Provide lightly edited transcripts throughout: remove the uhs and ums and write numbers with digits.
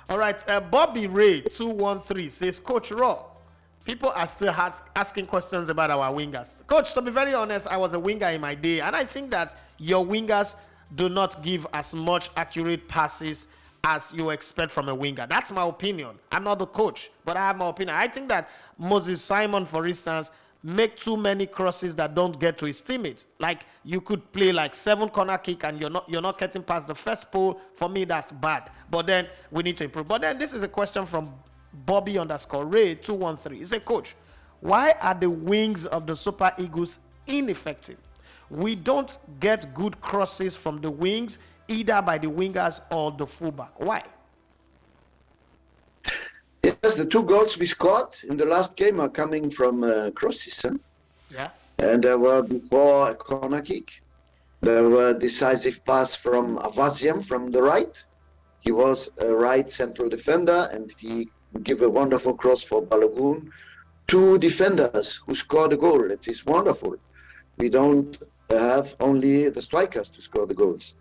All right, Bobby Ray 213 says, Coach Rohr, people are still asking questions about our wingers. Coach, to be very honest, I was a winger in my day, and I think that your wingers do not give as much accurate passes as you expect from a winger. That's my opinion. I'm not the coach, but I have my opinion. I think that Moses Simon, for instance, make too many crosses that don't get to his teammates. Like, you could play like 7 corner kick and you're not getting past the first pole. For me, that's bad. But then we need to improve. But then this is a question from Bobby_Ray 213. He said, Coach, why are the wings of the Super Eagles ineffective? We don't get good crosses from the wings, either by the wingers or the fullback. Why? Yes, the 2 goals we scored in the last game are coming from crosses. Huh? Yeah. And there were before a corner kick. There were decisive pass from Avaziam from the right. He was a right central defender, and he gave a wonderful cross for Balogun. 2 defenders who scored a goal. It is wonderful. We don't have only the strikers to score the goals.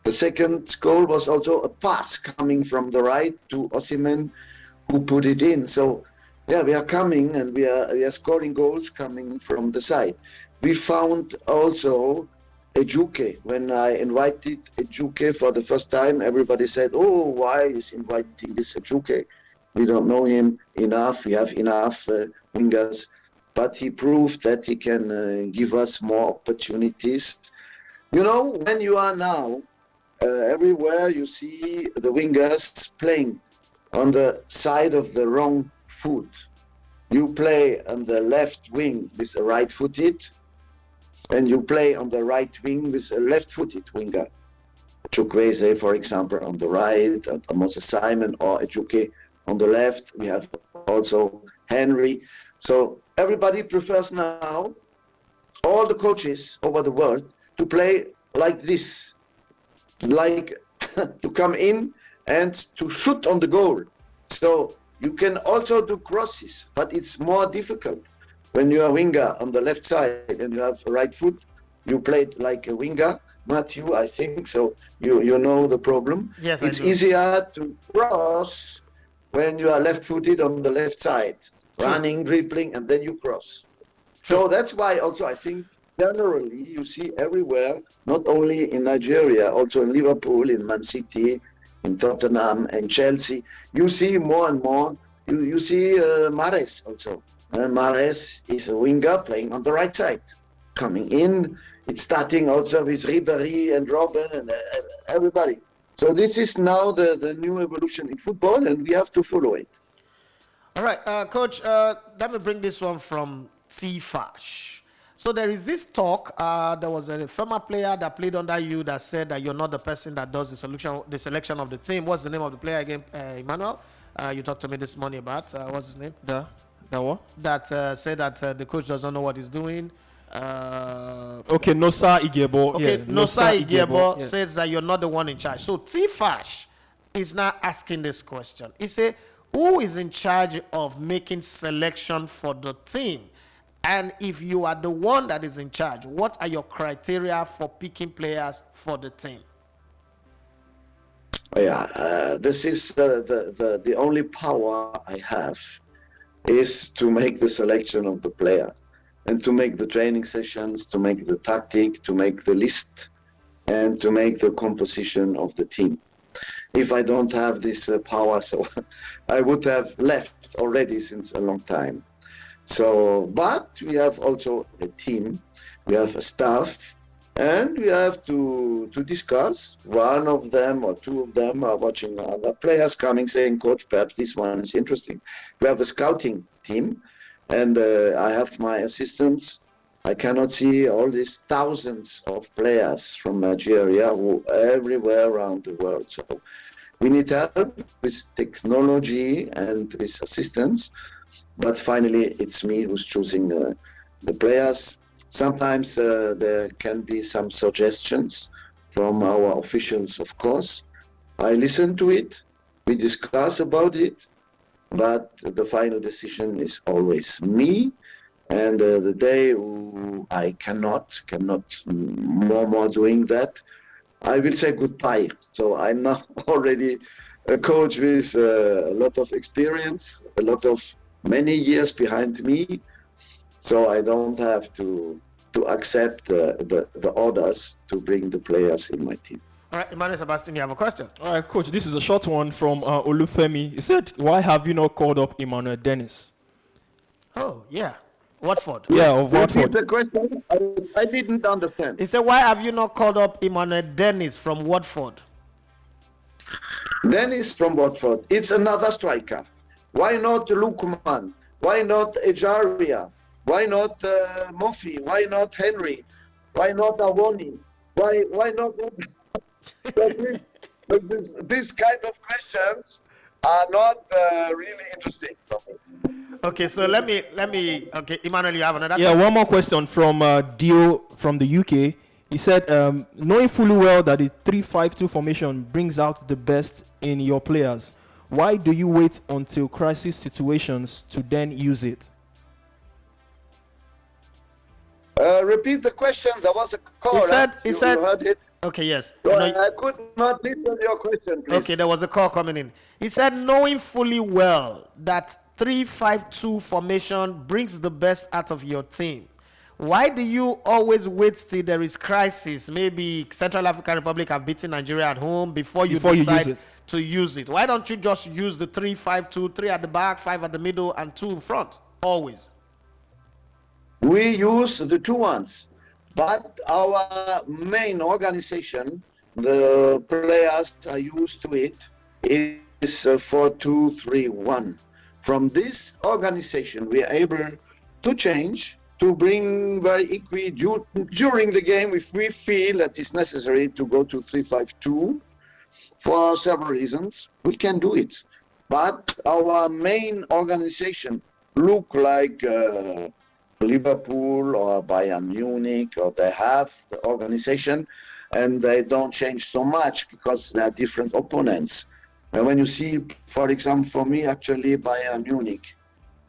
The second goal was also a pass coming from the right to Osimhen, who put it in. So, yeah, we are coming and we are scoring goals coming from the side. We found also Ejuke. When I invited Ejuke for the first time, everybody said, oh, why is inviting this Ejuke? We don't know him enough. We have enough wingers. But he proved that he can give us more opportunities. You know, when you are now, everywhere you see the wingers playing on the side of the wrong foot. You play on the left wing with a right-footed, and you play on the right wing with a left-footed winger. Chukwueze, for example, on the right, Moses Simon or Ejuke on the left. We have also Henry. So everybody prefers now, all the coaches over the world, to play like this, like to come in and to shoot on the goal. So you can also do crosses, but it's more difficult. When you are a winger on the left side and you have a right foot, you played like a winger, Matthew, I think. So you know the problem. Yes, it's I do. easier to cross when you are left-footed on the left side, running, dribbling, and then you cross. True. So that's why also I think generally you see everywhere, not only in Nigeria, also in Liverpool, in Man City, in Tottenham and Chelsea, you see more and more, you see Mahrez also. Mahrez is a winger playing on the right side, coming in. It's starting also with Ribéry and Robben and everybody. So this is now the new evolution in football, and we have to follow it. All right, Coach, let me bring this one from T-Fash. So there is this talk. There was a former player that played under you that said that you're not the person that does the selection of the team. What's the name of the player again, Emmanuel? You talked to me this morning about. What's his name? That what? That said that the coach doesn't know what he's doing. Okay, Nosa Igebo. Okay, Yeah, Nosa Igebo yeah. says that you're not the one in charge. So T-Fash is now asking this question. He said, who is in charge of making selection for the team? And if you are the one that is in charge, what are your criteria for picking players for the team? Yeah, this is the only power I have is to make the selection of the player and to make the training sessions, to make the tactic, to make the list, and to make the composition of the team. If I don't have this power, so I would have left already since a long time. So, but we have also a team, we have a staff, and we have to discuss. One of them or two of them are watching other players coming, saying, Coach, perhaps this one is interesting. We have a scouting team, and I have my assistants. I cannot see all these thousands of players from Nigeria who everywhere around the world. So we need help with technology and with assistance. But finally, it's me who's choosing the players. Sometimes there can be some suggestions from our officials, of course. I listen to it, we discuss about it, but the final decision is always me. And the day I cannot more doing that, I will say goodbye. So I'm now already a coach with a lot of experience, a lot of many years behind me, so I don't have to accept the orders to bring the players in my team. All right, Emmanuel Sebastian, you have a question? All right, coach, this is a short one from Olufemi. He said, why have you not called up Emmanuel Dennis? Oh, yeah. Watford. Yeah, of Repeat Watford. the question. I didn't understand. He said, why have you not called up Emmanuel Dennis from Watford? Dennis from Watford. It's another striker. Why not Lukman? Why not Ejaria? Why not Murphy? Why not Henry? Why not Awoni? Why not? This kind of questions are not really interesting for me. Okay, so let me. Okay, Emmanuel, you have another Yeah, question? one more question from Dio from the UK. He said, knowing fully well that the 3-5-2 formation brings out the best in your players, why do you wait until crisis situations to then use it? Repeat the question. There was a call. He said. You heard it. Okay, yes. So You know, I could not listen to your question, please. okay, there was a call coming in. He said, knowing fully well that 3-5-2 formation brings the best out of your team, why do you always wait till there is crisis? Maybe Central African Republic have beaten Nigeria at home before you decide use it. to use it. Why don't you just use the 3-5-2, 3 at the back, 5 at the middle, and 2 in front? Always. We use the two ones, but our main organization, the players are used to it, is 4-2-3-1. From this organization, we are able to change, to bring very equal during the game if we feel that it's necessary to go to 3-5-2 for several reasons. We can do it, but our main organization look like Liverpool or Bayern Munich, or they have the organization and they don't change so much because they are different opponents. And when you see, for example, for me, actually, Bayern Munich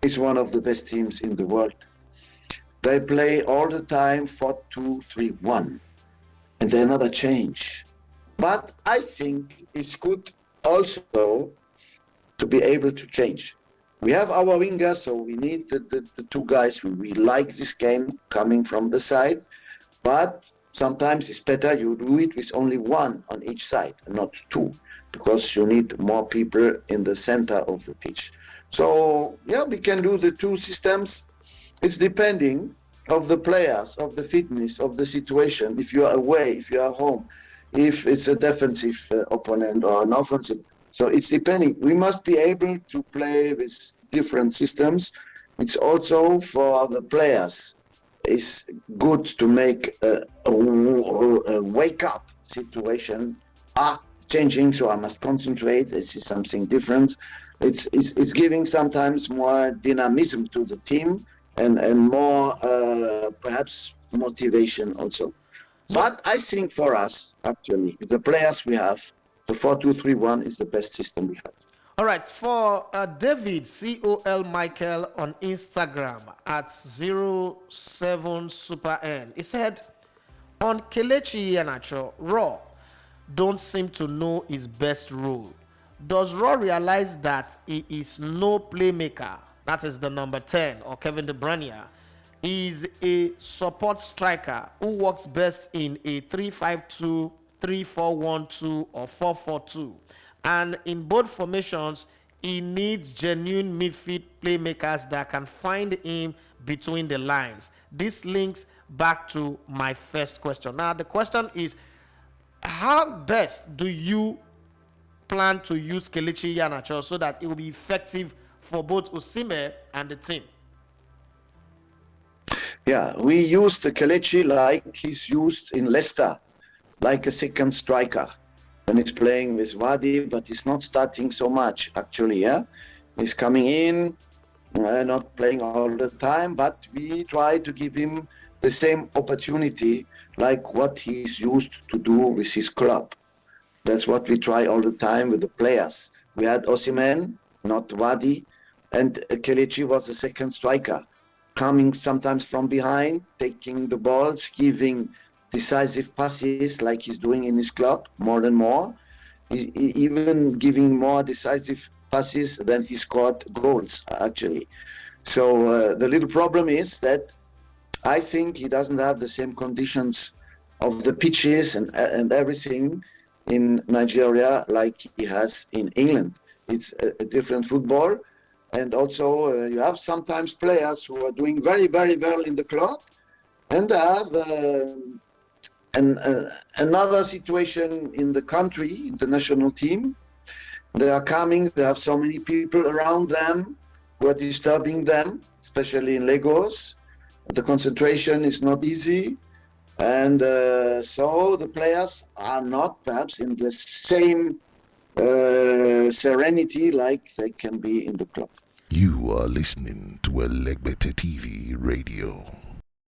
is one of the best teams in the world. They play all the time 4-2-3-1, and they never change. But I think it's good also to be able to change. We have our wingers, so we need the two guys. We like this game coming from the side, but sometimes it's better you do it with only one on each side, not two, because you need more people in the center of the pitch. So yeah, we can do the two systems. It's depending of the players, of the fitness, of the situation. If you are away, if you are home, if it's a defensive opponent or an offensive. So it's depending. We must be able to play with different systems. It's also for the players. It's good to make a wake-up situation. Changing, so I must concentrate. This is something different. It's giving sometimes more dynamism to the team and more perhaps motivation also. But I think for us, actually, with the players we have, the 4-2-3-1 is the best system we have. All right, for David, COL Michael on Instagram at 07SuperN, he said, on Kelechi Iheanacho, Rohr don't seem to know his best role. Does Rohr realize that he is no playmaker? That is the number 10, or Kevin De Bruyne. He is a support striker who works best in a 3-5-2, 3-4-1-2, or 4-4-2. And in both formations, he needs genuine midfield playmakers that can find him between the lines. This links back to my first question. Now, the question is, how best do you plan to use Kelechi Iheanacho so that it will be effective for both Osimhen and the team? Yeah, we use the Kelechi like he's used in Leicester, like a second striker. When he's playing with Wadi, but he's not starting so much, actually, yeah? He's coming in, not playing all the time, but we try to give him the same opportunity like what he's used to do with his club. That's what we try all the time with the players. We had Osimhen, not Wadi, and Kelechi was the second striker, coming sometimes from behind, taking the balls, giving decisive passes like he's doing in his club more and more. even giving more decisive passes than he scored goals, actually. So the little problem is that I think he doesn't have the same conditions of the pitches and everything in Nigeria like he has in England. It's a different football. And also you have sometimes players who are doing very, very well in the club, and have another situation in the country, in the national team. They are coming, they have so many people around them who are disturbing them, especially in Lagos. The concentration is not easy, and so the players are not perhaps in the same serenity like they can be in the club. You are listening to Elegbete TV Radio.